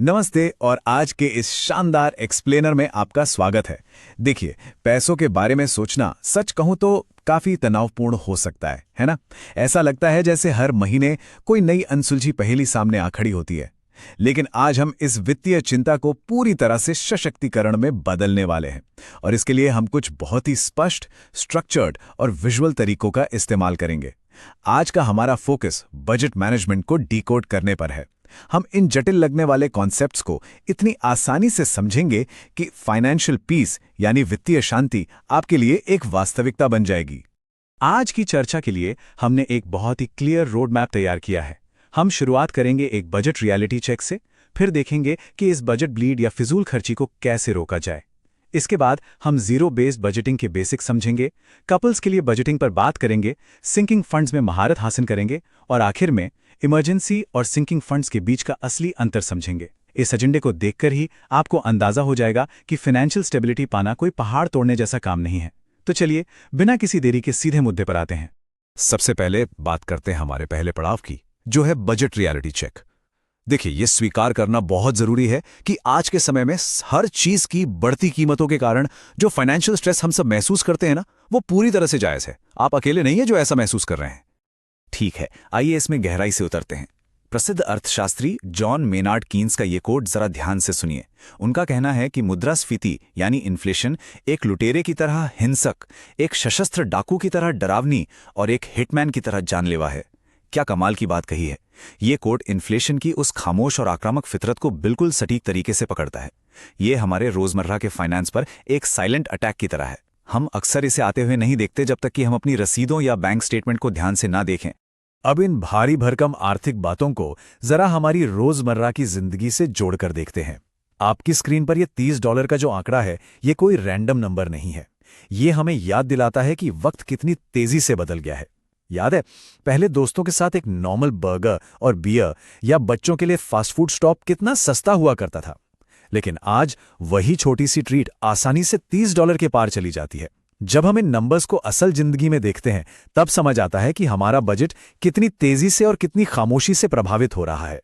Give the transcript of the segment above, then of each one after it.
नमस्ते और आज के इस शानदार एक्सप्लेनर में आपका स्वागत है। देखिए, पैसों के बारे में सोचना सच कहूं तो काफी तनावपूर्ण हो सकता है ना? ऐसा लगता है जैसे हर महीने कोई नई अनसुलझी पहेली सामने आ खड़ी होती है। लेकिन आज हम इस वित्तीय चिंता को पूरी तरह से सशक्तिकरण में बदलने वाले हैं और इसके लिए हम कुछ बहुत ही स्पष्ट, स्ट्रक्चर्ड और विजुअल तरीकों का इस्तेमाल करेंगे। आज का हमारा फोकस बजट मैनेजमेंट को डिकोड करने पर है। हम इन जटिल लगने वाले कॉन्सेप्ट्स को इतनी आसानी से समझेंगे कि फाइनेंशियल पीस यानी वित्तीय शांति आपके लिए एक वास्तविकता बन जाएगी। आज की चर्चा के लिए हमने एक बहुत ही क्लियर रोड मैप तैयार किया है। हम शुरुआत करेंगे एक बजट रियलिटी चेक से, फिर देखेंगे कि इस बजट ब्लीड या फिजूल खर्ची को कैसे रोका जाए। इसके बाद हम जीरो बेस्ड बजटिंग के बेसिक समझेंगे, कपल्स के लिए बजटिंग पर बात करेंगे, सिंकिंग फंड्स में महारत हासिल करेंगे और आखिर में इमरजेंसी और सिंकिंग फंड्स के बीच का असली अंतर समझेंगे। इस एजेंडे को देखकर ही आपको अंदाजा हो जाएगा कि फाइनेंशियल स्टेबिलिटी पाना कोई पहाड़ तोड़ने जैसा काम नहीं है। तो चलिए, बिना किसी देरी के सीधे मुद्दे पर आते हैं। सबसे पहले बात करते हैं हमारे पहले पड़ाव की, जो है बजट रियलिटी चेक। देखिए, यह स्वीकार करना बहुत जरूरी है कि आज के समय में हर चीज की बढ़ती कीमतों के कारण जो फाइनेंशियल स्ट्रेस हम सब महसूस करते हैं ना, वो पूरी तरह से जायज है। आप अकेले नहीं है जो ऐसा महसूस कर रहे हैं। ठीक है, आइए इसमें गहराई से उतरते हैं। प्रसिद्ध अर्थशास्त्री जॉन मेनार्ड कीन्स का ये कोट जरा ध्यान से सुनिए। उनका कहना है कि मुद्रास्फीति यानी इन्फ्लेशन एक लुटेरे की तरह हिंसक, एक सशस्त्र डाकू की तरह डरावनी और एक हिटमैन की तरह जानलेवा है। क्या कमाल की बात कही है। ये कोट इन्फ्लेशन की उस खामोश और आक्रामक फितरत को बिल्कुल सटीक तरीके से पकड़ता है। ये हमारे रोजमर्रा के फाइनेंस पर एक साइलेंट अटैक की तरह है। हम अक्सर इसे आते हुए नहीं देखते जब तक कि हम अपनी रसीदों या बैंक स्टेटमेंट को ध्यान से ना देखें। अब इन भारी भरकम आर्थिक बातों को जरा हमारी रोजमर्रा की जिंदगी से जोड़कर देखते हैं। आपकी स्क्रीन पर यह $30 का जो आंकड़ा है, ये कोई रैंडम नंबर नहीं है। ये हमें याद दिलाता है कि वक्त कितनी तेजी से बदल गया है। याद है, पहले दोस्तों के साथ एक नॉर्मल बर्गर और बियर या बच्चों के लिए फास्ट फूड स्टॉप कितना सस्ता हुआ करता था। लेकिन आज वही छोटी सी ट्रीट आसानी से $30 के पार चली जाती है। जब हम इन नंबर्स को असल जिंदगी में देखते हैं, तब समझ आता है कि हमारा बजट कितनी तेजी से और कितनी खामोशी से प्रभावित हो रहा है।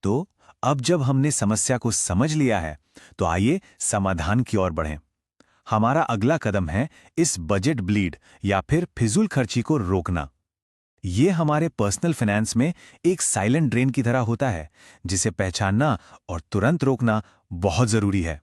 तो अब जब हमने समस्या को समझ लिया है, तो आइए समाधान की ओर बढ़ें। हमारा अगला कदम है इस बजट ब्लीड या फिर फिजूल खर्ची को रोकना। ये हमारे पर्सनल फाइनेंस में एक साइलेंट ड्रेन की तरह होता है, जिसे पहचानना और तुरंत रोकना बहुत जरूरी है।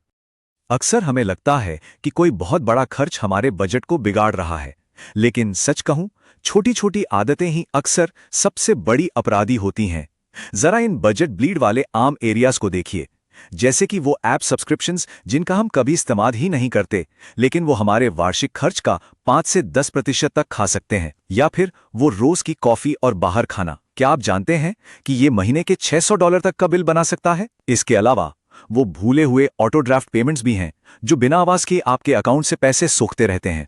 अक्सर हमें लगता है कि कोई बहुत बड़ा खर्च हमारे बजट को बिगाड़ रहा है, लेकिन सच कहूं, छोटी छोटी आदतें ही अक्सर सबसे बड़ी अपराधी होती हैं। जरा इन बजट ब्लीड वाले आम एरियाज को देखिए, जैसे कि वो ऐप सब्सक्रिप्शंस जिनका हम कभी इस्तेमाल ही नहीं करते, लेकिन वो हमारे वार्षिक खर्च का 5 से 10% तक खा सकते हैं। या फिर वो रोज की कॉफी और बाहर खाना। क्या आप जानते हैं कि ये महीने के $600 तक का बिल बना सकता है? इसके अलावा वो भूले हुए ऑटो ड्राफ्ट पेमेंट्स भी हैं, जो बिना आवाज के आपके अकाउंट से पैसे सोखते रहते हैं।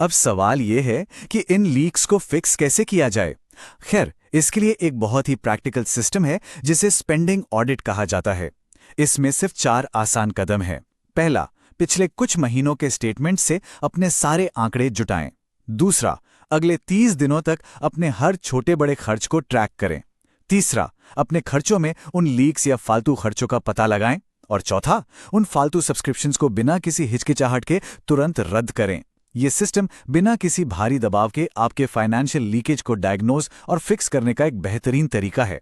अब सवाल ये है कि इन लीक्स को फिक्स कैसे किया जाए। खैर, इसके लिए एक बहुत ही प्रैक्टिकल सिस्टम है जिसे स्पेंडिंग ऑडिट कहा जाता है। इसमें सिर्फ 4 आसान कदम हैं। पहला, पिछले कुछ महीनों के स्टेटमेंट से अपने सारे आंकड़े जुटाएं। दूसरा, अगले 30 दिनों तक अपने हर छोटे बड़े खर्च को ट्रैक करें। तीसरा, अपने खर्चों में उन लीक्स या फालतू खर्चों का पता लगाएं। और चौथा, उन फालतू सब्सक्रिप्शंस को बिना किसी हिचकिचाहट के तुरंत रद्द करें। यह सिस्टम बिना किसी भारी दबाव के आपके फाइनेंशियल लीकेज को डायग्नोज और फिक्स करने का एक बेहतरीन तरीका है।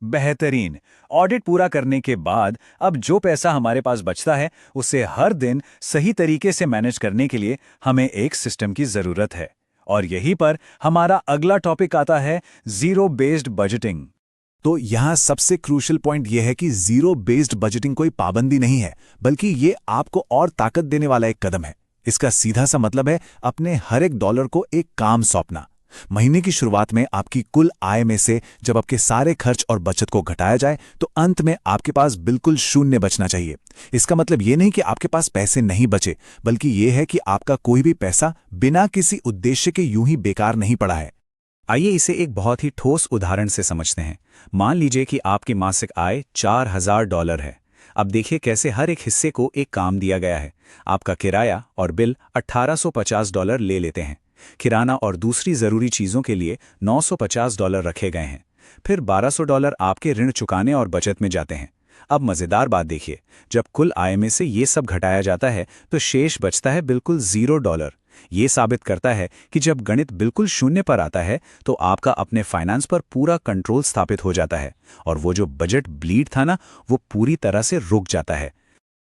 बेहतरीन। ऑडिट पूरा करने के बाद अब जो पैसा हमारे पास बचता है, उसे हर दिन सही तरीके से मैनेज करने के लिए हमें एक सिस्टम की जरूरत है। और यहीं पर हमारा अगला टॉपिक आता है, जीरो बेस्ड बजटिंग। तो यहां सबसे क्रूशियल पॉइंट यह है कि जीरो बेस्ड बजटिंग कोई पाबंदी नहीं है, बल्कि ये आपको और ताकत देने वाला एक कदम है। इसका सीधा सा मतलब है अपने हर एक डॉलर को एक काम सौंपना। महीने की शुरुआत में आपकी कुल आय में से जब आपके सारे खर्च और बचत को घटाया जाए, तो अंत में आपके पास बिल्कुल शून्य बचना चाहिए। इसका मतलब ये नहीं कि आपके पास पैसे नहीं बचे, बल्कि ये है कि आपका कोई भी पैसा बिना किसी उद्देश्य के यूं ही बेकार नहीं पड़ा है। आइए इसे एक बहुत ही ठोस उदाहरण से समझते हैं। मान लीजिए कि आपकी मासिक आय $4000 है। अब देखिए कैसे हर एक हिस्से को एक काम दिया गया है। आपका किराया और बिल $1850 ले लेते हैं। किराना और दूसरी जरूरी चीजों के लिए $950 रखे गए हैं। फिर $1200 आपके ऋण चुकाने और बचत में जाते हैं। अब मजेदार बात देखिए, जब कुल आय में से ये सब घटाया जाता है तो शेष बचता है बिल्कुल $0। ये साबित करता है कि जब गणित बिल्कुल शून्य पर आता है तो आपका अपने फाइनेंस पर पूरा कंट्रोल स्थापित हो जाता है और वो जो बजट ब्लीड था ना, वो पूरी तरह से रुक जाता है।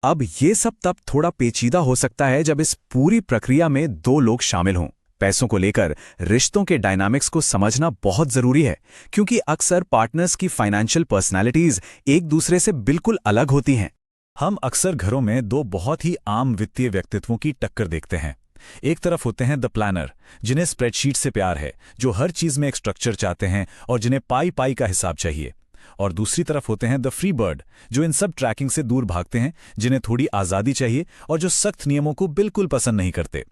अब ये सब तब थोड़ा पेचीदा हो सकता है जब इस पूरी प्रक्रिया में दो लोग शामिल हों। पैसों को लेकर रिश्तों के डायनामिक्स को समझना बहुत जरूरी है, क्योंकि अक्सर पार्टनर्स की फाइनेंशियल पर्सनालिटीज एक दूसरे से बिल्कुल अलग होती हैं। हम अक्सर घरों में दो बहुत ही आम वित्तीय व्यक्तित्वों की टक्कर देखते हैं। एक तरफ होते हैं द प्लानर, जिन्हें स्प्रेडशीट से प्यार है, जो हर चीज में एक स्ट्रक्चर चाहते हैं और जिन्हें पाई पाई का हिसाब चाहिए। और दूसरी तरफ होते हैं द फ्री बर्ड, जो इन सब ट्रैकिंग से दूर भागते हैं, जिन्हें थोड़ी आज़ादी चाहिए और जो सख्त नियमों को बिल्कुल पसंद नहीं करते।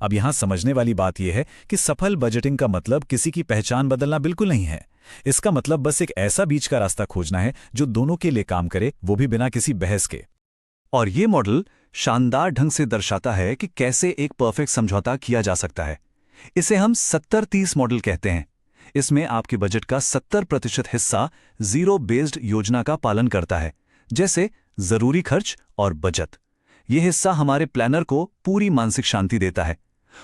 अब यहां समझने वाली बात यह है कि सफल बजटिंग का मतलब किसी की पहचान बदलना बिल्कुल नहीं है। इसका मतलब बस एक ऐसा बीच का रास्ता खोजना है जो दोनों के लिए काम करे, वो भी बिना किसी बहस के। और ये मॉडल शानदार ढंग से दर्शाता है कि कैसे एक परफेक्ट समझौता किया जा सकता है। इसे हम 70-30 मॉडल कहते हैं। इसमें आपके बजट का 70% हिस्सा जीरो बेस्ड योजना का पालन करता है, जैसे जरूरी खर्च और बचत। यह हिस्सा हमारे प्लानर को पूरी मानसिक शांति देता है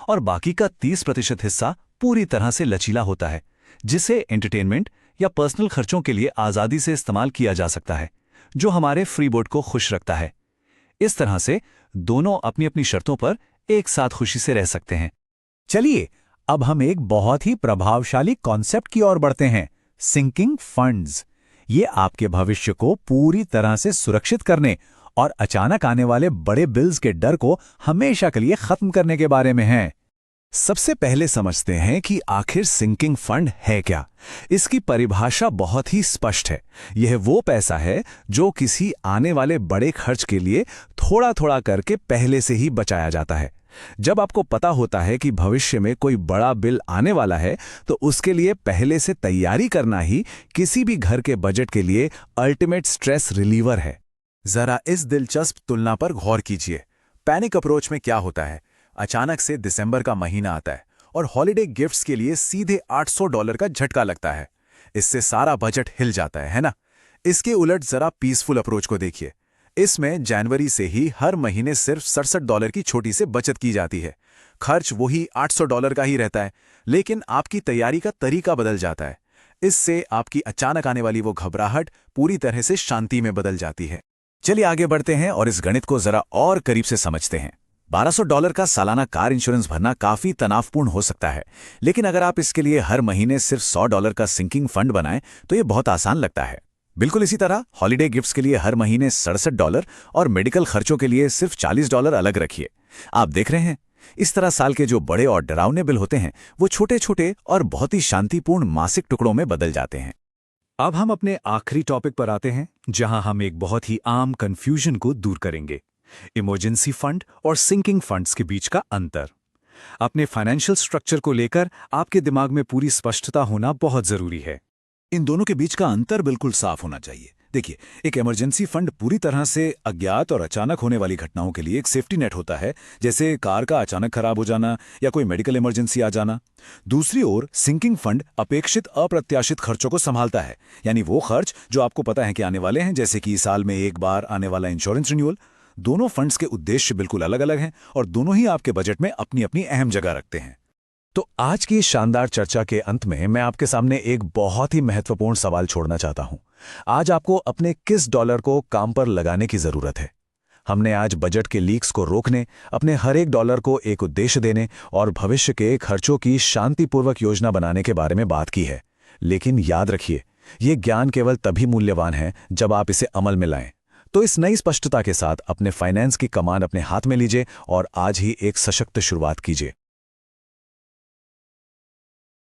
और बाकी का 30% हिस्सा पूरी तरह से लचीला होता है, जिसे एंटरटेनमेंट या पर्सनल खर्चों के लिए आज़ादी से इस्तेमाल किया जा सकता है, जो हमारे फ्री बोर्ड को खुश रखता है। इस तरह से दोनों अपनी अपनी शर्तों पर एक साथ खुशी से रह सकते हैं। चलिए अब हम एक बहुत ही प्रभावशाली कॉन्सेप्ट की ओर बढ़ते हैं, सिंकिंग फंड्स। ये आपके भविष्य को पूरी तरह से सुरक्षित करने और अचानक आने वाले बड़े बिल्स के डर को हमेशा के लिए खत्म करने के बारे में है। सबसे पहले समझते हैं कि आखिर सिंकिंग फंड है क्या। इसकी परिभाषा बहुत ही स्पष्ट है। यह वो पैसा है जो किसी आने वाले बड़े खर्च के लिए थोड़ा थोड़ा करके पहले से ही बचाया जाता है। जब आपको पता होता है कि भविष्य में कोई बड़ा बिल आने वाला है, तो उसके लिए पहले से तैयारी करना ही किसी भी घर के बजट के लिए अल्टीमेट स्ट्रेस रिलीवर है। जरा इस दिलचस्प तुलना पर गौर कीजिए। पैनिक अप्रोच में क्या होता है, अचानक से दिसंबर का महीना आता है और हॉलिडे गिफ्ट्स के लिए सीधे $800 का झटका लगता है। इससे सारा बजट हिल जाता है ना? इसके उलट जरा पीसफुल अप्रोच को देखिए। इसमें जनवरी से ही हर महीने सिर्फ $67 की छोटी से बचत की जाती है। खर्च वही $800 का ही रहता है, लेकिन आपकी तैयारी का तरीका बदल जाता है। इससे आपकी अचानक आने वाली वो घबराहट पूरी तरह से शांति में बदल जाती है। चलिए आगे बढ़ते हैं और इस गणित को जरा और करीब से समझते हैं। $1200 का सालाना कार इंश्योरेंस भरना काफी तनावपूर्ण हो सकता है, लेकिन अगर आप इसके लिए हर महीने सिर्फ $100 का सिंकिंग फंड बनाएं तो ये बहुत आसान लगता है। बिल्कुल इसी तरह हॉलिडे गिफ्ट्स के लिए हर महीने $67 और मेडिकल खर्चों के लिए सिर्फ $40 अलग रखिए। आप देख रहे हैं, इस तरह साल के जो बड़े और डरावने बिल होते हैं वो छोटे छोटे और बहुत ही शांतिपूर्ण मासिक टुकड़ों में बदल जाते हैं। अब हम अपने आखिरी टॉपिक पर आते हैं, जहां हम एक बहुत ही आम कंफ्यूजन को दूर करेंगे, इमरजेंसी फंड और सिंकिंग फंड्स के बीच का अंतर। अपने फाइनेंशियल स्ट्रक्चर को लेकर आपके दिमाग में पूरी स्पष्टता होना बहुत जरूरी है। इन दोनों के बीच का अंतर बिल्कुल साफ होना चाहिए। देखिए, एक इमरजेंसी फंड पूरी तरह से अज्ञात और अचानक होने वाली घटनाओं के लिए एक सेफ्टी नेट होता है, जैसे कार का अचानक खराब हो जाना या कोई मेडिकल इमरजेंसी आ जाना। दूसरी ओर सिंकिंग फंड अपेक्षित अप्रत्याशित खर्चों को संभालता है, यानी वो खर्च जो आपको पता है कि आने वाले हैं, जैसे कि साल में एक बार आने वाला इंश्योरेंस रिन्यूअल। दोनों फंड्स के उद्देश्य बिल्कुल अलग अलग हैं और दोनों ही आपके बजट में अपनी अपनी अहम जगह रखते हैं। तो आज की इस शानदार चर्चा के अंत में मैं आपके सामने एक बहुत ही महत्वपूर्ण सवाल छोड़ना चाहता हूं। आज आपको अपने किस डॉलर को काम पर लगाने की जरूरत है? हमने आज बजट के लीक्स को रोकने, अपने हर एक डॉलर को एक उद्देश्य देने और भविष्य के खर्चों की शांतिपूर्वक योजना बनाने के बारे में बात की है। लेकिन याद रखिए, ये ज्ञान केवल तभी मूल्यवान है जब आप इसे अमल में लाएं। तो इस नई स्पष्टता के साथ अपने फाइनेंस की कमान अपने हाथ में लीजिए और आज ही एक सशक्त शुरुआत कीजिए।